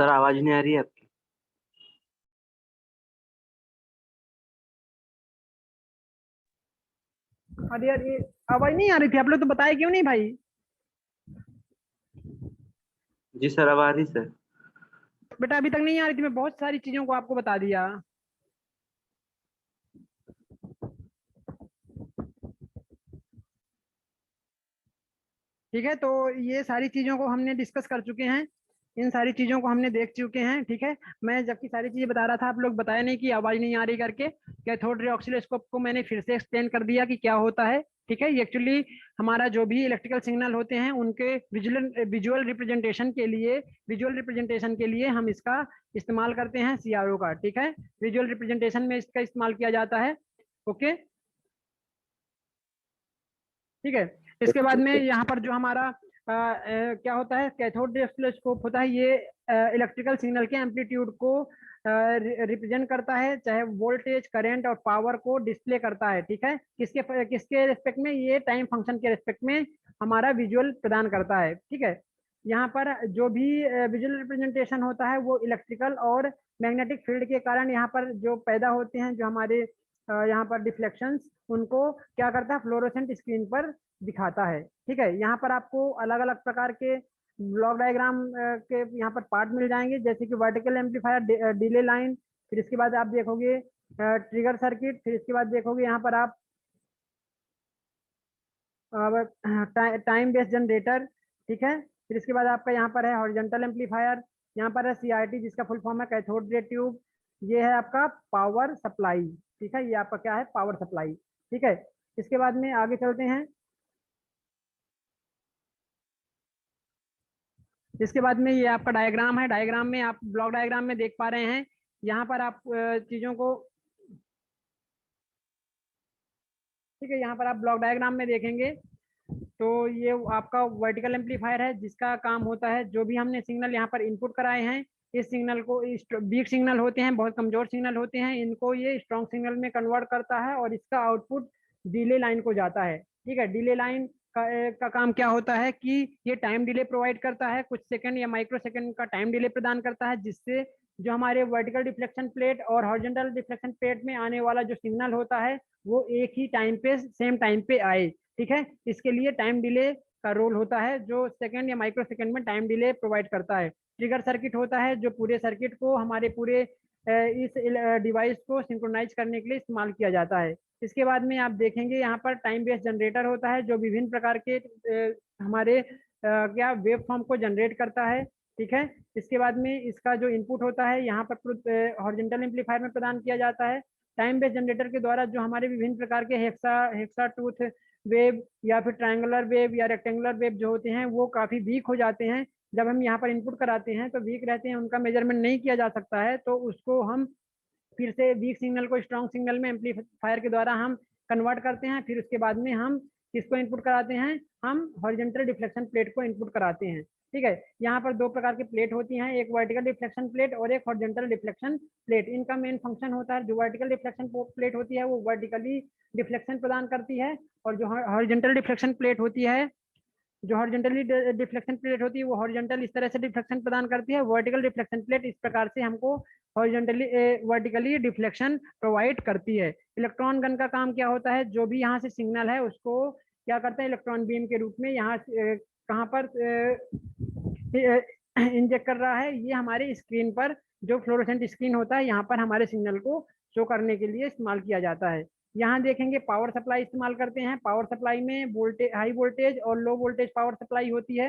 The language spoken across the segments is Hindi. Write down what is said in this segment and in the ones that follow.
सर आवाज नहीं आ रही है आपकी। अरे यार, ये आवाज नहीं आ रही थी। आप लोग तो बताए क्यों नहीं भाई? जी सर अब आ रही सर। बेटा अभी तक नहीं आ रही थी, मैं बहुत सारी चीजों को आपको बता दिया। ठीक है, तो ये सारी चीजों को हमने डिस्कस कर चुके हैं। इन सारी चीजों को हमने देख चुके हैं। ठीक है, मैं जबकि सारी चीजें बता रहा था, आप लोग बताया नहीं कि आवाज नहीं आ रही करके। कैथोड रे ऑसिलोस्कोप को मैंने फिर से एक्सप्लेन कर दिया कि क्या होता है। ठीक है, ये एक्चुअली हमारा जो भी इलेक्ट्रिकल सिग्नल होते हैं उनके विजुअल विजुअल रिप्रेजेंटेशन के लिए हम इसका इस्तेमाल करते हैं, सीआरओ का। ठीक है, विजुअल रिप्रेजेंटेशन में इसका इस्तेमाल किया जाता है। ओके, ठीक है। इसके बाद में यहाँ पर जो हमारा क्या होता है, कैथोड रे ऑसिलोस्कोप होता है। ये इलेक्ट्रिकल सिग्नल के एम्पलीट्यूड को रिप्रेजेंट करता है, चाहे वोल्टेज, करंट और पावर को डिस्प्ले करता है। ठीक है, किसके किसके रेस्पेक्ट में? ये टाइम फंक्शन के रेस्पेक्ट में हमारा विजुअल प्रदान करता है। ठीक है, यहाँ पर जो भी विजुअल रिप्रेजेंटेशन होता है वो इलेक्ट्रिकल और मैग्नेटिक फील्ड के कारण यहाँ पर जो पैदा होते हैं, जो हमारे यहाँ पर डिफ्लेक्शंस, उनको क्या करता है, फ्लोरोसेंट स्क्रीन पर दिखाता है। ठीक है, यहाँ पर आपको अलग अलग प्रकार के ब्लॉक डायग्राम के यहाँ पर पार्ट मिल जाएंगे, जैसे कि वर्टिकल एम्पलीफायर, डिले लाइन, फिर इसके बाद आप देखोगे ट्रिगर सर्किट, फिर इसके बाद देखोगे यहाँ पर आप टाइम बेस्ड जनरेटर। ठीक है, फिर इसके बाद आपका यहाँ पर है हॉरिजॉन्टल एम्पलीफायर, यहाँ पर है सीआरटी जिसका फुल फॉर्म है कैथोड रे ट्यूब। ये है आपका पावर सप्लाई। ठीक है, ये आपका क्या है, पावर सप्लाई। ठीक है, इसके बाद में आगे चलते हैं। इसके बाद में ये आपका डायग्राम है। डायग्राम में आप ब्लॉक डायग्राम में देख पा रहे हैं, यहाँ पर आप चीजों को, ठीक है, यहाँ पर आप ब्लॉक डायग्राम में देखेंगे तो ये आपका वर्टिकल एम्पलीफायर है, जिसका काम होता है, जो भी हमने सिग्नल यहाँ पर इनपुट कराए हैं, इस सिग्नल को, वीक सिग्नल होते हैं, बहुत कमजोर सिग्नल होते हैं, इनको ये स्ट्रॉन्ग सिग्नल में कन्वर्ट करता है और इसका आउटपुट डिले लाइन को जाता है। ठीक है, डिले लाइन का काम क्या होता है कि ये टाइम डिले प्रोवाइड करता है, कुछ सेकंड या माइक्रो सेकंड का टाइम डिले प्रदान करता है, जिससे जो हमारे वर्टिकल डिफ्लेक्शन प्लेट और हॉरिजॉन्टल डिफ्लेक्शन प्लेट में आने वाला जो सिग्नल होता है वो एक ही टाइम पे, सेम टाइम पे आए। ठीक है, इसके लिए टाइम डिले का रोल होता है, जो सेकंड या माइक्रो सेकंड में टाइम डिले प्रोवाइड करता है। ट्रिगर सर्किट होता है, जो पूरे सर्किट को, हमारे पूरे इस डिवाइस को सिंक्रोनाइज करने के लिए इस्तेमाल किया जाता है। इसके बाद में आप देखेंगे यहाँ पर टाइम बेस्ड जनरेटर होता है, जो विभिन्न प्रकार के हमारे क्या वेव फॉर्म को जनरेट करता है। ठीक है, इसके बाद में इसका जो इनपुट होता है यहाँ पर हॉरिजॉन्टल एम्पलीफायर में प्रदान किया जाता है। टाइम बेस्ड जनरेटर के द्वारा जो हमारे विभिन्न प्रकार के हेक्सा टूथ वेव या फिर ट्रायंगुलर वेव या रेक्टेंगुलर वेव जो होते हैं वो काफी वीक हो जाते हैं, जब हम यहाँ पर इनपुट कराते हैं तो वीक रहते हैं, उनका मेजरमेंट नहीं किया जा सकता है, तो उसको हम फिर से वीक सिग्नल को स्ट्रॉन्ग सिग्नल में एम्पलीफायर के द्वारा हम कन्वर्ट करते हैं। फिर उसके बाद में हम किसको इनपुट कराते हैं, हम हॉरिजॉन्टल डिफ्लेक्शन प्लेट को इनपुट कराते हैं। ठीक है, यहाँ पर दो प्रकार की प्लेट होती हैं, एक वर्टिकल डिफ्लेक्शन प्लेट और एक हॉरिजॉन्टल डिफ्लेक्शन प्लेट। इनका मेन फंक्शन होता है, जो वर्टिकल डिफ्लेक्शन प्लेट होती है वो वर्टिकली डिफ्लेक्शन प्रदान करती है, और जो हॉरिजॉन्टल डिफ्लेक्शन प्लेट होती है, जो हॉरिजॉन्टली डिफ्लेक्शन प्लेट होती है वो हॉरिजॉन्टल इस तरह से डिफ्लेक्शन प्रदान करती है, वर्टिकल डिफ्लेक्शन प्लेट इस प्रकार से हमको हॉरिजॉन्टली वर्टिकली डिफ्लेक्शन प्रोवाइड करती है। इलेक्ट्रॉन गन का काम क्या होता है, जो भी यहाँ से सिग्नल है उसको क्या करते हैं, इलेक्ट्रॉन बीम के रूप में यहाँ कहाँ पर इंजेक्ट कर रहा है, ये हमारे स्क्रीन पर, जो फ्लोरोसेंट स्क्रीन होता है, यहाँ पर हमारे सिग्नल को शो करने के लिए इस्तेमाल किया जाता है। यहाँ देखेंगे पावर सप्लाई इस्तेमाल करते हैं। पावर सप्लाई में वोल्टेज, हाई वोल्टेज और लो वोल्टेज पावर सप्लाई होती है।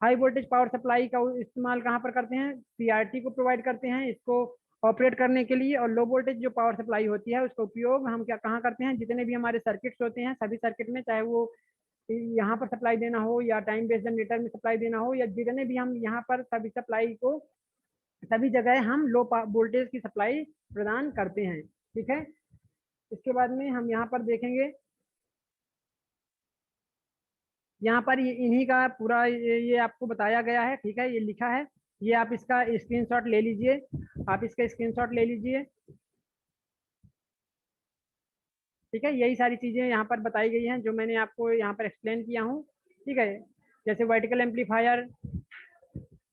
हाई वोल्टेज पावर सप्लाई का इस्तेमाल कहाँ पर करते हैं, सीआरटी को प्रोवाइड करते हैं इसको ऑपरेट करने के लिए, और लो वोल्टेज जो पावर सप्लाई होती है उसका उपयोग हम क्या कहाँ करते हैं, जितने भी हमारे सर्किट्स होते हैं सभी सर्किट में, चाहे वो यहाँ पर सप्लाई देना हो या टाइम बेस्ड जनरेटर में सप्लाई देना हो, या जितने भी हम यहाँ पर सभी सप्लाई को, सभी जगह हम लो वोल्टेज की सप्लाई प्रदान करते हैं। ठीक है, इसके बाद में हम यहाँ पर देखेंगे, यहाँ पर इन्हीं का पूरा ये आपको बताया गया है। ठीक है, ये लिखा है, ये आप इसका स्क्रीनशॉट ले लीजिए, आप इसका स्क्रीनशॉट ले लीजिए। ठीक है, यही सारी चीजें यहाँ पर बताई गई हैं जो मैंने आपको यहाँ पर एक्सप्लेन किया हूँ। ठीक है, जैसे वर्टिकल एम्पलीफायर,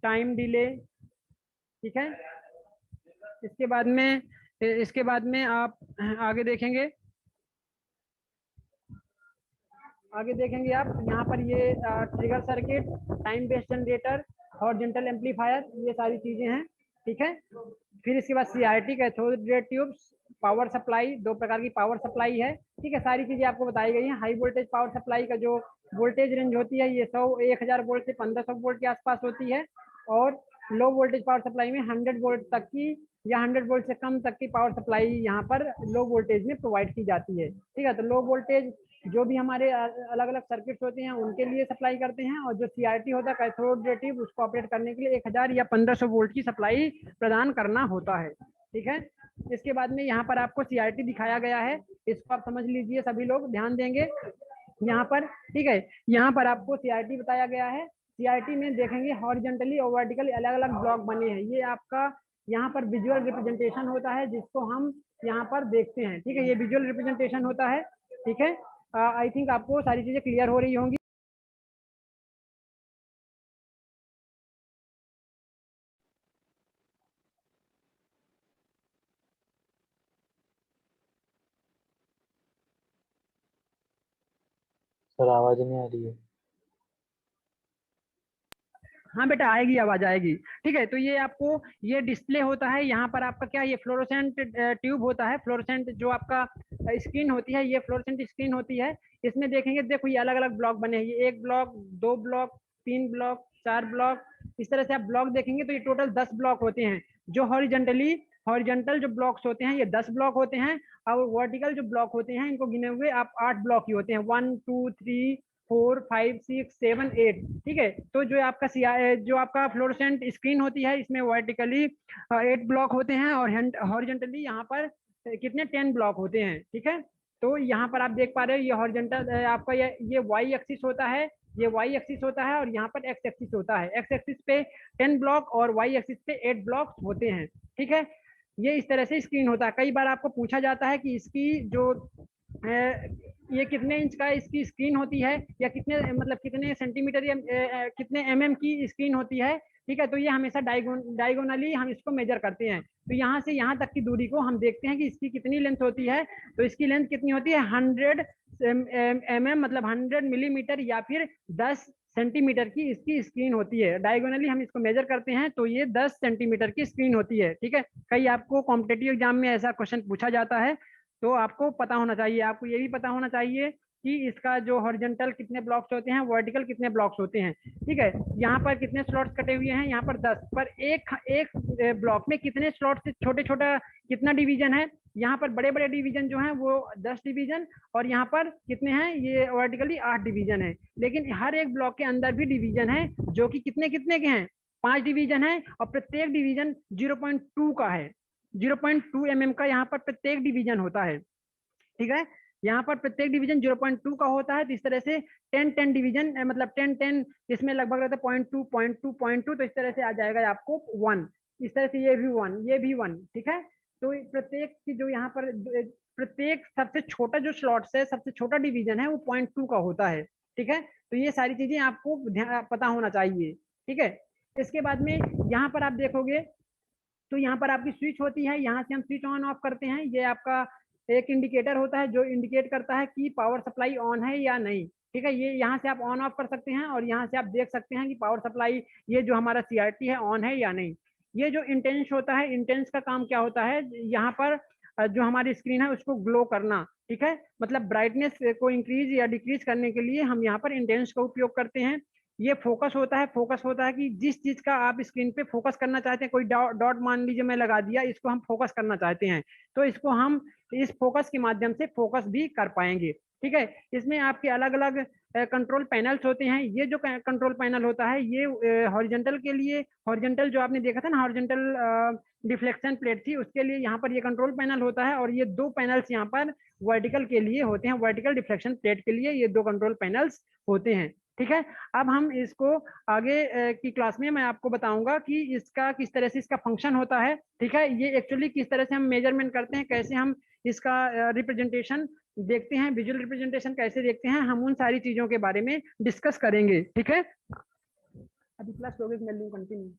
टाइम डिले, ठीक है। इसके बाद में आप आगे देखेंगे, आप यहाँ पर ये trigger circuit, time based generator, horizontal amplifier, ये सारी चीजें हैं। ठीक है। फिर इसके बाद CRT, cathode ray tubes, power supply, 2 प्रकार की पावर सप्लाई है। ठीक है, सारी चीजें आपको बताई गई हैं। हाई वोल्टेज पावर सप्लाई का जो वोल्टेज रेंज होती है ये 1000 वोल्ट से 1500 वोल्ट के आसपास होती है, और लो वोल्टेज पावर सप्लाई में 100 वोल्ट तक की या 100 वोल्ट से कम तक की पावर सप्लाई यहाँ पर लो वोल्टेज में प्रोवाइड की जाती है। ठीक है, तो लो वोल्टेज जो भी हमारे अलग अलग सर्किट्स होते हैं उनके लिए सप्लाई करते हैं, और जो CRT होता है कैथोड रे ट्यूब, उसको ऑपरेट करने के लिए 1000 या 1500 वोल्ट की सप्लाई प्रदान करना होता है। ठीक है। इसके बाद में यहाँ पर आपको CRT दिखाया गया है, इसको आप समझ लीजिए, सभी लोग ध्यान देंगे यहाँ पर। ठीक है, यहाँ पर आपको CRT बताया गया है। CRT में देखेंगे हॉरिजॉन्टली और वर्टिकली अलग अलग ब्लॉक बने हैं। ये आपका यहाँ पर विजुअल रिप्रेजेंटेशन होता है, जिसको हम यहाँ पर देखते हैं। ठीक है, ये विजुअल रिप्रेजेंटेशन होता है। ठीक है, आई थिंक आपको सारी चीजें क्लियर हो रही होंगी। सर आवाज नहीं आ रही है। हाँ बेटा, आएगी, आवाज आएगी। ठीक है, तो ये आपको ये डिस्प्ले होता है। यहाँ पर आपका क्या, ये फ्लोरोसेंट ट्यूब होता है। फ्लोरोसेंट जो आपका स्क्रीन होती है, ये फ्लोरोसेंट स्क्रीन होती है। इसमें देखेंगे, देखो ये अलग अलग ब्लॉक बने हैं। ये 1 ब्लॉक, 2 ब्लॉक, 3 ब्लॉक, 4 ब्लॉक, इस तरह से आप ब्लॉक देखेंगे तो ये टोटल 10 ब्लॉक होते हैं। जो हॉरिजॉन्टल जो ब्लॉक्स होते हैं ये 10 ब्लॉक होते हैं, और वर्टिकल जो ब्लॉक होते हैं इनको गिने हुए आप 8 ब्लॉक ही होते हैं। 1 2 3 4 5 6 7 8। ठीक है, तो जो आपका फ्लोरोसेंट स्क्रीन होती है, इसमें वर्टिकली 8 ब्लॉक होते हैं, और हॉरिजॉन्टली यहाँ पर कितने 10 ब्लॉक होते हैं। ठीक है, तो यहाँ पर आप देख पा रहे हो, ये हॉरिजॉन्टल आपका ये वाई एक्सिस होता है, ये वाई एक्सिस होता है, और यहाँ पर एक्स एक्सिस होता है। एक्स एक्सिस पे 10 ब्लॉक और वाई एक्सिस पे 8 ब्लॉक होते हैं। ठीक है, ये इस तरह से स्क्रीन होता है। कई बार आपको पूछा जाता है कि इसकी जो ये कितने इंच का इसकी स्क्रीन होती है, या कितने सेंटीमीटर या कितने mm की स्क्रीन होती है। ठीक है, तो ये हमेशा डायगोनली हम इसको मेजर करते हैं। तो यहाँ से यहाँ तक की दूरी को हम देखते हैं कि इसकी कितनी लेंथ होती है। तो इसकी लेंथ कितनी होती है, 100 mm, मतलब 100 मिलीमीटर या फिर 10 सेंटीमीटर की इसकी स्क्रीन होती है। डायगोनली हम इसको मेजर करते हैं तो ये 10 सेंटीमीटर की स्क्रीन होती है। ठीक है, कई आपको कॉम्पिटेटिव एग्जाम में ऐसा क्वेश्चन पूछा जाता है, तो आपको पता होना चाहिए। आपको ये भी पता होना चाहिए कि इसका जो हॉरिजॉन्टल कितने ब्लॉक्स होते हैं, वर्टिकल कितने ब्लॉक्स होते हैं। ठीक है, यहाँ पर कितने स्लॉट्स कटे हुए हैं, यहाँ पर 10 पर एक ब्लॉक में कितने स्लॉट से छोटे छोटा कितना डिवीजन है। यहाँ पर बड़े बड़े डिवीजन जो हैं वो 10 डिवीजन, और यहाँ पर कितने हैं, ये वर्टिकली 8 डिवीजन है। लेकिन हर एक ब्लॉक के अंदर भी डिवीजन है जो कि कितने कितने के हैं, 5 डिवीजन है, और प्रत्येक डिवीजन 0.2 का है। 0.2 mm का यहाँ पर प्रत्येक डिवीजन होता है। ठीक है, यहाँ पर प्रत्येक डिवीजन 0.2 का होता है। तो इस तरह से 10 डिवीजन, मतलब 10 इसमें लगभग रहता है 0.2 0.2 0.2, तो इस तरह से आ जाएगा आपको 1। इस तरह से ये भी 1, ये भी 1। ठीक है, तो प्रत्येक की जो यहाँ पर प्रत्येक सबसे छोटा जो स्लॉट्स है, सबसे छोटा डिवीजन है वो 0.2 का होता है। ठीक है, तो ये सारी चीजें आपको पता होना चाहिए। ठीक है, इसके बाद में यहाँ पर आप देखोगे तो यहाँ पर आपकी स्विच होती है, यहाँ से हम स्विच ऑन ऑफ करते हैं। ये आपका एक इंडिकेटर होता है जो इंडिकेट करता है कि पावर सप्लाई ऑन है या नहीं। ठीक है, ये यहाँ से आप ऑन ऑफ कर सकते हैं, और यहाँ से आप देख सकते हैं कि पावर सप्लाई, ये जो हमारा CRT है, ऑन है या नहीं। ये जो इंटेंस होता है, इंटेंस का काम क्या होता है, यहाँ पर जो हमारी स्क्रीन है उसको ग्लो करना। ठीक है, मतलब ब्राइटनेस को इंक्रीज या डिक्रीज करने के लिए हम यहाँ पर इंटेंस का उपयोग करते हैं। ये फोकस होता है कि जिस चीज का आप स्क्रीन पे फोकस करना चाहते हैं, कोई डॉट मान लीजिए मैं लगा दिया, इसको हम फोकस करना चाहते हैं, तो इसको हम इस फोकस के माध्यम से फोकस भी कर पाएंगे। ठीक है, इसमें आपके अलग अलग कंट्रोल पैनल्स होते हैं। ये जो कंट्रोल पैनल होता है ये हॉरिजॉन्टल के लिए, हॉरिजॉन्टल जो आपने देखा था ना, हॉरिजॉन्टल डिफ्लेक्शन प्लेट थी, उसके लिए यहाँ पर ये कंट्रोल पैनल होता है, और ये 2 पैनल्स यहाँ पर वर्टिकल के लिए होते हैं। वर्टिकल डिफ्लेक्शन प्लेट के लिए ये 2 कंट्रोल पैनल्स होते हैं। ठीक है, अब हम इसको आगे की क्लास में मैं आपको बताऊंगा कि इसका किस तरह से इसका फंक्शन होता है। ठीक है, ये एक्चुअली किस तरह से हम मेजरमेंट करते हैं, कैसे हम इसका रिप्रेजेंटेशन देखते हैं, विजुअल रिप्रेजेंटेशन कैसे देखते हैं, हम उन सारी चीजों के बारे में डिस्कस करेंगे। ठीक है, अभी क्लास लोगे कंटिन्यू।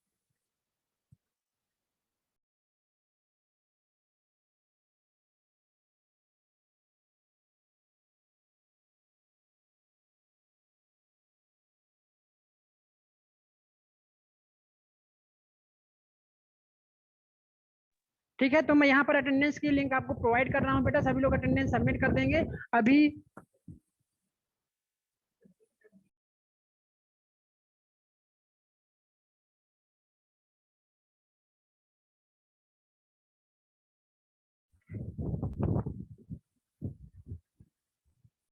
ठीक है, तो मैं यहाँ पर अटेंडेंस की लिंक आपको प्रोवाइड कर रहा हूँ बेटा, सभी लोग अटेंडेंस सबमिट कर देंगे अभी।